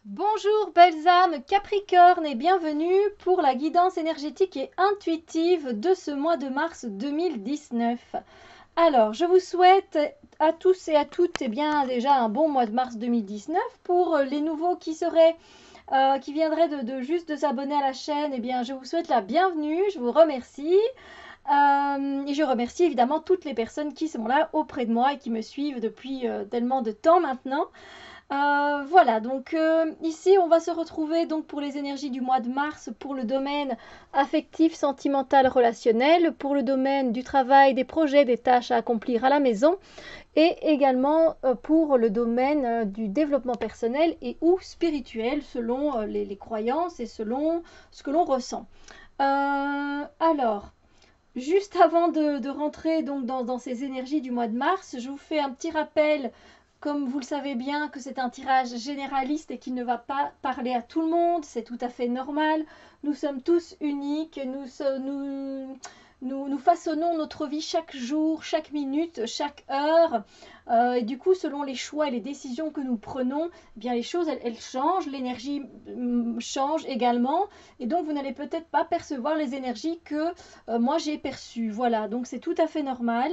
Bonjour belles âmes Capricorne et bienvenue pour la guidance énergétique et intuitive de ce mois de mars 2019. Alors, je vous souhaite à tous et à toutes déjà un bon mois de mars 2019. Pour les nouveaux qui viendraient juste de s'abonner à la chaîne, je vous souhaite la bienvenue, je vous remercie. Et je remercie évidemment toutes les personnes qui sont là auprès de moi et qui me suivent depuis tellement de temps maintenant. Voilà, donc ici on va se retrouver donc pour les énergies du mois de mars pour le domaine affectif, sentimental, relationnel, pour le domaine du travail, des projets, des tâches à accomplir à la maison et également pour le domaine du développement personnel et ou spirituel selon les croyances et selon ce que l'on ressent. Alors, juste avant de rentrer donc dans ces énergies du mois de mars, je vous fais un petit rappel, comme vous le savez bien, que c'est un tirage généraliste et qu'il ne va pas parler à tout le monde. C'est tout à fait normal. Nous sommes tous uniques. Nous façonnons notre vie chaque jour, chaque minute, chaque heure. Et du coup, selon les choix et les décisions que nous prenons, les choses, elles changent. L'énergie change également. Et donc, vous n'allez peut-être pas percevoir les énergies que moi j'ai perçues. Voilà, donc c'est tout à fait normal.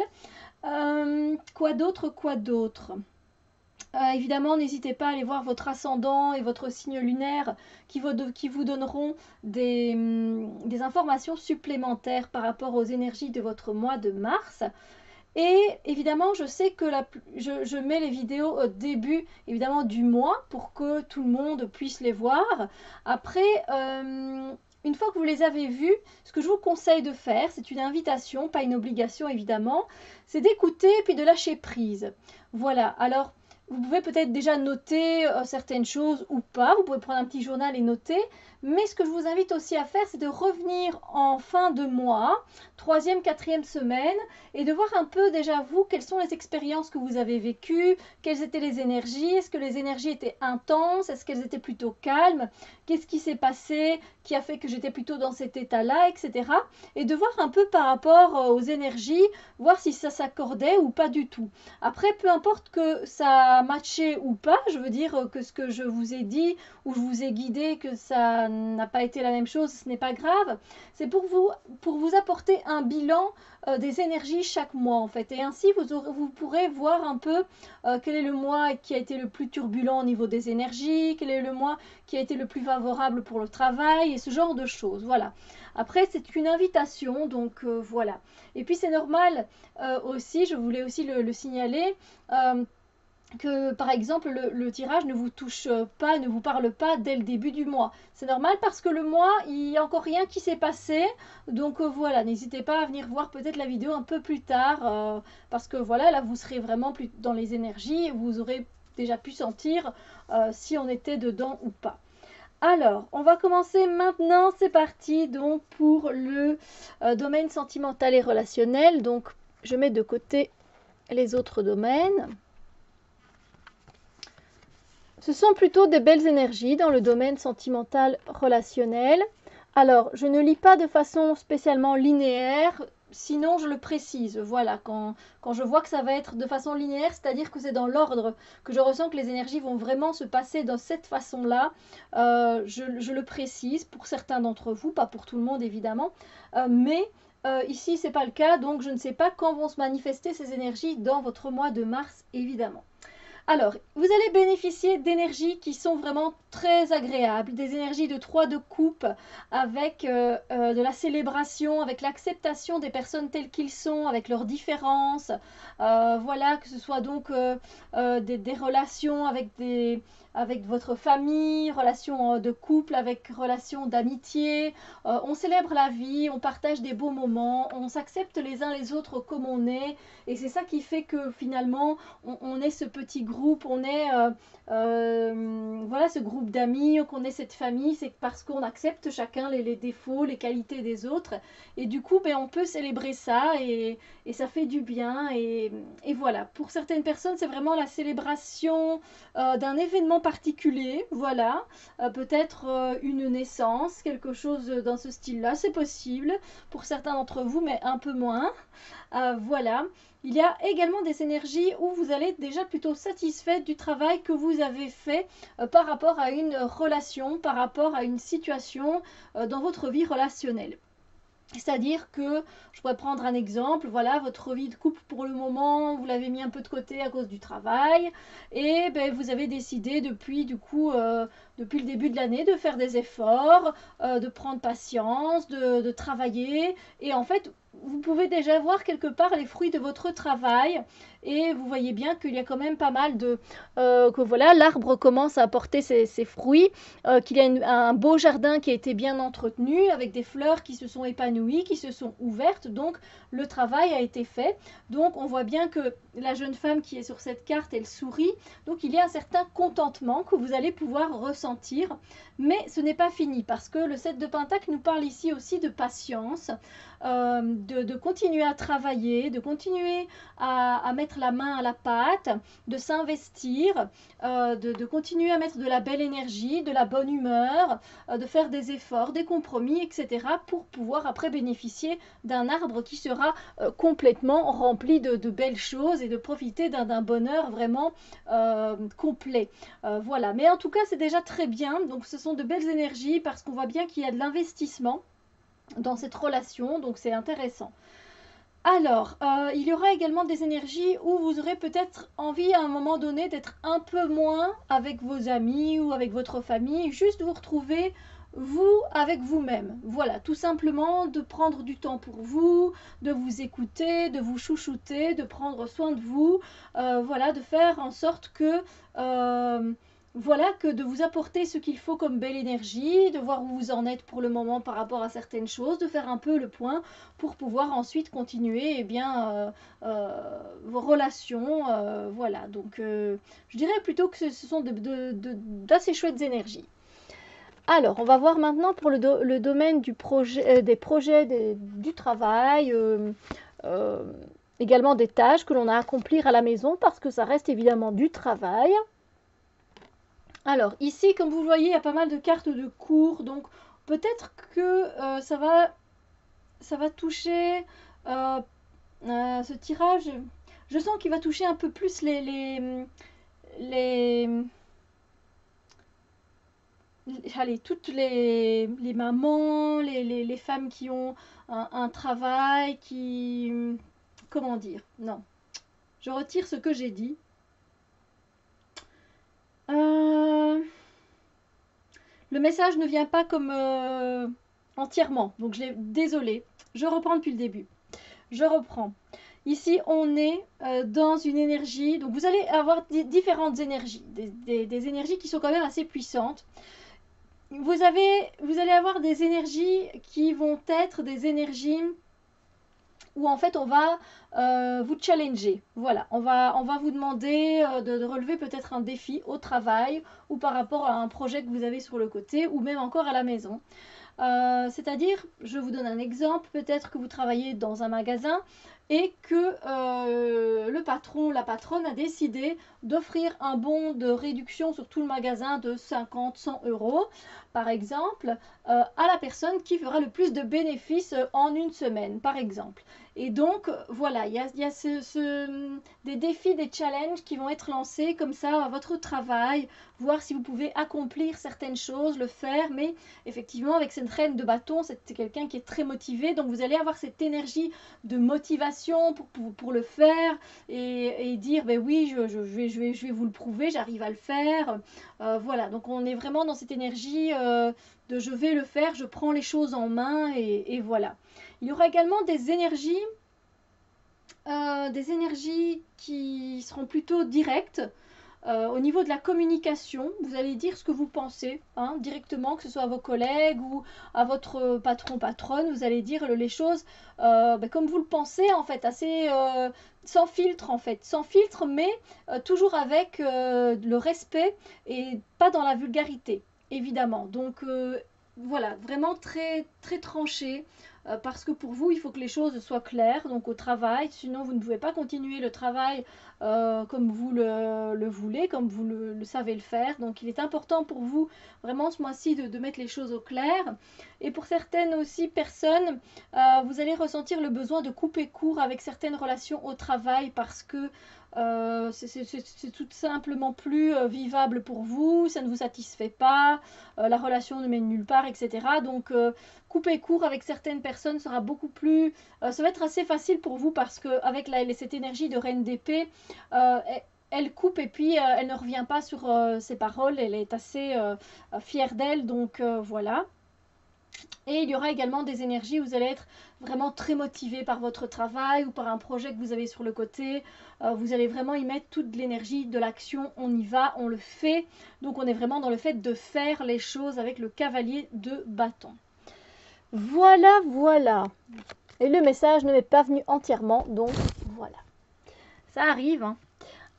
Quoi d'autre? Évidemment, n'hésitez pas à aller voir votre ascendant et votre signe lunaire qui vous donneront des informations supplémentaires par rapport aux énergies de votre mois de mars. Et évidemment, je sais que je mets les vidéos au début évidemment du mois pour que tout le monde puisse les voir. Après, une fois que vous les avez vues, ce que je vous conseille de faire, c'est une invitation, pas une obligation évidemment, c'est d'écouter et puis de lâcher prise. Voilà, alors vous pouvez peut-être déjà noter certaines choses ou pas, vous pouvez prendre un petit journal et noter, mais ce que je vous invite aussi à faire, c'est de revenir en fin de mois, troisième, quatrième semaine, et de voir un peu déjà vous, quelles sont les expériences que vous avez vécues, quelles étaient les énergies, est-ce que les énergies étaient intenses, est-ce qu'elles étaient plutôt calmes, qu'est-ce qui s'est passé, qui a fait que j'étais plutôt dans cet état-là, etc. Et de voir un peu par rapport aux énergies, voir si ça s'accordait ou pas du tout. Après, peu importe que ça a matché ou pas, je veux dire que ce que je vous ai dit ou je vous ai guidé, que ça n'a pas été la même chose, ce n'est pas grave. C'est pour vous apporter un bilan des énergies chaque mois en fait. Et ainsi, vous pourrez voir un peu quel est le mois qui a été le plus turbulent au niveau des énergies, quel est le mois qui a été le plus favorable pour le travail et ce genre de choses. Voilà. Après, c'est une invitation, donc voilà. Et puis, c'est normal aussi, je voulais aussi le signaler, que par exemple le tirage ne vous touche pas, ne vous parle pas dès le début du mois. C'est normal parce que le mois, il n'y a encore rien qui s'est passé. Donc voilà, n'hésitez pas à venir voir peut-être la vidéo un peu plus tard. Parce que voilà, là vous serez vraiment plus dans les énergies. Vous aurez déjà pu sentir si on était dedans ou pas. Alors, on va commencer maintenant, c'est parti donc pour le domaine sentimental et relationnel. Donc, je mets de côté les autres domaines. Ce sont plutôt des belles énergies dans le domaine sentimental relationnel. Alors, je ne lis pas de façon spécialement linéaire, sinon je le précise. Voilà, quand je vois que ça va être de façon linéaire, c'est-à-dire que c'est dans l'ordre, que je ressens que les énergies vont vraiment se passer de cette façon-là, je le précise pour certains d'entre vous, pas pour tout le monde évidemment, mais ici c'est pas le cas, donc je ne sais pas quand vont se manifester ces énergies dans votre mois de mars évidemment. Alors, vous allez bénéficier d'énergies qui sont vraiment très agréables, des énergies de 3 de coupe avec de la célébration, avec l'acceptation des personnes telles qu'ils sont, avec leurs différences. Voilà, que ce soit donc des relations avec votre famille, relations de couple, avec relations d'amitié. On célèbre la vie, on partage des beaux moments, on s'accepte les uns les autres comme on est. Et c'est ça qui fait que finalement, on est ce petit groupe, on est voilà, ce groupe d'amis, qu'on est cette famille, c'est parce qu'on accepte chacun les défauts, les qualités des autres. Et du coup, on peut célébrer ça et ça fait du bien. Et voilà, pour certaines personnes, c'est vraiment la célébration d'un événement particulier. Voilà, peut-être une naissance, quelque chose dans ce style-là, c'est possible pour certains d'entre vous, mais un peu moins. Voilà. il y a également des énergies où vous allez être déjà plutôt satisfait du travail que vous avez fait par rapport à une relation, par rapport à une situation dans votre vie relationnelle. C'est-à-dire que, je pourrais prendre un exemple, voilà, votre vie de couple pour le moment, vous l'avez mis un peu de côté à cause du travail, et ben, vous avez décidé depuis, du coup, depuis le début de l'année, de faire des efforts, de prendre patience, de travailler, et en fait, vous pouvez déjà voir quelque part les fruits de votre travail, et vous voyez bien qu'il y a quand même pas mal de... que voilà, l'arbre commence à porter ses fruits, qu'il y a un beau jardin qui a été bien entretenu, avec des fleurs qui se sont épanouies, qui se sont ouvertes, donc le travail a été fait. Donc on voit bien que la jeune femme qui est sur cette carte, elle sourit, donc il y a un certain contentement que vous allez pouvoir ressentir, mais ce n'est pas fini, parce que le 7 de Pentacle nous parle ici aussi de patience, de continuer à travailler, de continuer à mettre la main à la pâte, de s'investir, de continuer à mettre de la belle énergie, de la bonne humeur, de faire des efforts, des compromis, etc. pour pouvoir après bénéficier d'un arbre qui sera complètement rempli de belles choses et de profiter d'un bonheur vraiment complet. Voilà, mais en tout cas c'est déjà très bien, donc ce sont de belles énergies parce qu'on voit bien qu'il y a de l'investissement dans cette relation, donc c'est intéressant. Alors, il y aura également des énergies où vous aurez peut-être envie à un moment donné d'être un peu moins avec vos amis ou avec votre famille, juste vous retrouver vous avec vous-même. Voilà, tout simplement de prendre du temps pour vous, de vous écouter, de vous chouchouter, de prendre soin de vous, voilà, de faire en sorte que... voilà, que de vous apporter ce qu'il faut comme belle énergie, de voir où vous en êtes pour le moment par rapport à certaines choses, de faire un peu le point pour pouvoir ensuite continuer eh bien, vos relations. Voilà, donc je dirais plutôt que ce sont d'assez chouettes énergies. Alors, on va voir maintenant pour le domaine du projet, des projets du travail, également des tâches que l'on a à accomplir à la maison parce que ça reste évidemment du travail. Alors ici, comme vous le voyez, il y a pas mal de cartes de cours, donc peut-être que ça va toucher ce tirage. Je sens qu'il va toucher un peu plus allez, toutes les mamans, les femmes qui ont un travail, qui... Comment dire? Non, je retire ce que j'ai dit. Le message ne vient pas comme entièrement, donc désolé. Je reprends depuis le début. Je reprends. Ici, on est dans une énergie, donc vous allez avoir différentes énergies, des énergies qui sont quand même assez puissantes. Vous allez avoir des énergies qui vont être des énergies où en fait on va vous challenger. Voilà, on va vous demander de relever peut-être un défi au travail ou par rapport à un projet que vous avez sur le côté ou même encore à la maison. C'est-à-dire, je vous donne un exemple, peut-être que vous travaillez dans un magasin et que le patron, la patronne a décidé d'offrir un bon de réduction sur tout le magasin de 50-100 euros, par exemple, à la personne qui fera le plus de bénéfices en une semaine, par exemple. Et donc, voilà, il y a des défis, des challenges qui vont être lancés comme ça à votre travail, voir si vous pouvez accomplir certaines choses, le faire, mais effectivement, avec cette reine de bâton, c'est quelqu'un qui est très motivé, donc vous allez avoir cette énergie de motivation pour le faire et dire, ben oui, je vais vous le prouver, j'arrive à le faire. Voilà, donc on est vraiment dans cette énergie de je vais le faire, je prends les choses en main et voilà. Il y aura également des énergies qui seront plutôt directes. Au niveau de la communication, vous allez dire ce que vous pensez directement, que ce soit à vos collègues ou à votre patronne, vous allez dire les choses comme vous le pensez en fait, assez sans filtre en fait, sans filtre mais toujours avec le respect et pas dans la vulgarité, évidemment. Donc voilà, vraiment très, très tranché. Parce que pour vous, il faut que les choses soient claires, donc au travail, sinon vous ne pouvez pas continuer le travail comme vous le voulez, comme vous le savez le faire. Donc il est important pour vous vraiment ce mois-ci de mettre les choses au clair. Et pour certaines aussi personnes, vous allez ressentir le besoin de couper court avec certaines relations au travail parce que c'est tout simplement plus vivable pour vous, ça ne vous satisfait pas, la relation ne mène nulle part, etc. Donc couper court avec certaines personnes sera beaucoup plus... ça va être assez facile pour vous parce qu'avec cette énergie de reine d'épée, elle coupe et puis elle ne revient pas sur ses paroles, elle est assez fière d'elle, donc voilà. Et il y aura également des énergies où vous allez être vraiment très motivé par votre travail ou par un projet que vous avez sur le côté. Vous allez vraiment y mettre toute l'énergie de l'action. On y va, on le fait. Donc on est vraiment dans le fait de faire les choses avec le cavalier de bâton. Voilà, voilà. Et le message ne m'est pas venu entièrement, donc voilà. Ça arrive, hein.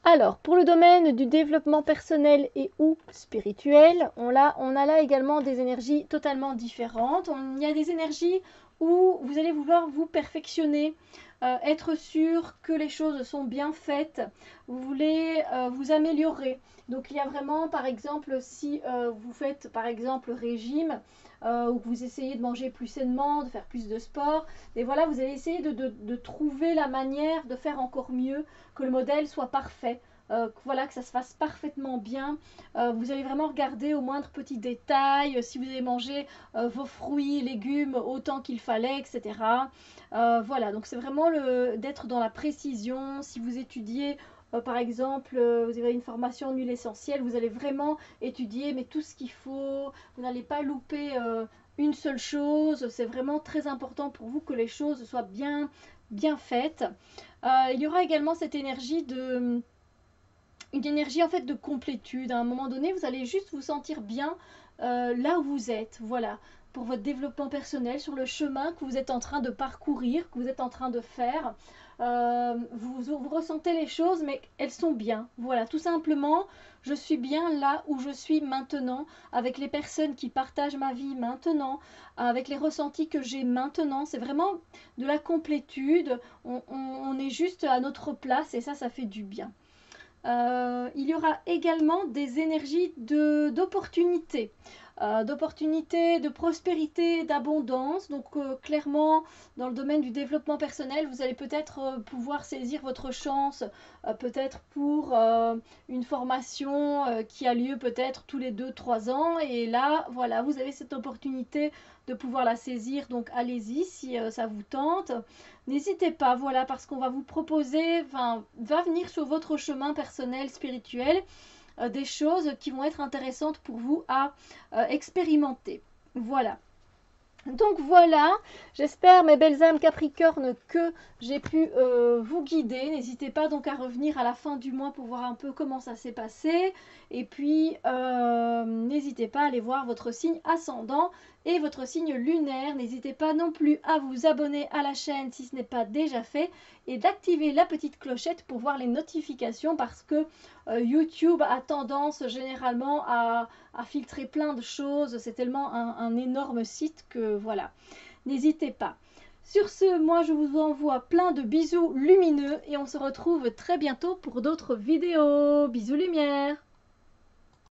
Alors, pour le domaine du développement personnel et ou spirituel, on a là également des énergies totalement différentes. Il y a des énergies où vous allez vouloir vous perfectionner, être sûr que les choses sont bien faites. Vous voulez vous améliorer. Donc, il y a vraiment, par exemple, si vous faites, par exemple, régime, ou que vous essayez de manger plus sainement, de faire plus de sport, et voilà, vous allez essayer de trouver la manière de faire encore mieux, que le modèle soit parfait. Voilà, que ça se fasse parfaitement bien. Vous allez vraiment regarder au moindre petit détail, si vous avez mangé vos fruits, légumes autant qu'il fallait, etc. Voilà, donc c'est vraiment d'être dans la précision. Si vous étudiez, par exemple, vous avez une formation en huile essentielle, vous allez vraiment étudier, mais tout ce qu'il faut. Vous n'allez pas louper une seule chose. C'est vraiment très important pour vous que les choses soient bien, bien faites. Il y aura également cette énergie une énergie en fait de complétude. À un moment donné, vous allez juste vous sentir bien là où vous êtes. Voilà, pour votre développement personnel, sur le chemin que vous êtes en train de parcourir, que vous êtes en train de faire. Vous ressentez les choses, mais elles sont bien. Voilà, tout simplement, je suis bien là où je suis maintenant, avec les personnes qui partagent ma vie maintenant, avec les ressentis que j'ai maintenant. C'est vraiment de la complétude. On est juste à notre place et ça fait du bien. Il y aura également des énergies d'opportunité, de prospérité, d'abondance. Donc clairement, dans le domaine du développement personnel, vous allez peut-être pouvoir saisir votre chance, peut-être pour une formation qui a lieu peut-être tous les 2-3 ans. Et là, voilà, vous avez cette opportunité de pouvoir la saisir. Donc allez-y si ça vous tente. N'hésitez pas, voilà, parce qu'on va vous proposer, va venir sur votre chemin personnel, spirituel, des choses qui vont être intéressantes pour vous à expérimenter. Voilà. Donc voilà, j'espère mes belles âmes Capricorne que j'ai pu vous guider. N'hésitez pas donc à revenir à la fin du mois pour voir un peu comment ça s'est passé. Et puis n'hésitez pas à aller voir votre signe ascendant et votre signe lunaire. N'hésitez pas non plus à vous abonner à la chaîne si ce n'est pas déjà fait et d'activer la petite clochette pour voir les notifications parce que YouTube a tendance généralement à filtrer plein de choses. C'est tellement un énorme site que voilà. N'hésitez pas. Sur ce, moi je vous envoie plein de bisous lumineux et on se retrouve très bientôt pour d'autres vidéos. Bisous lumière!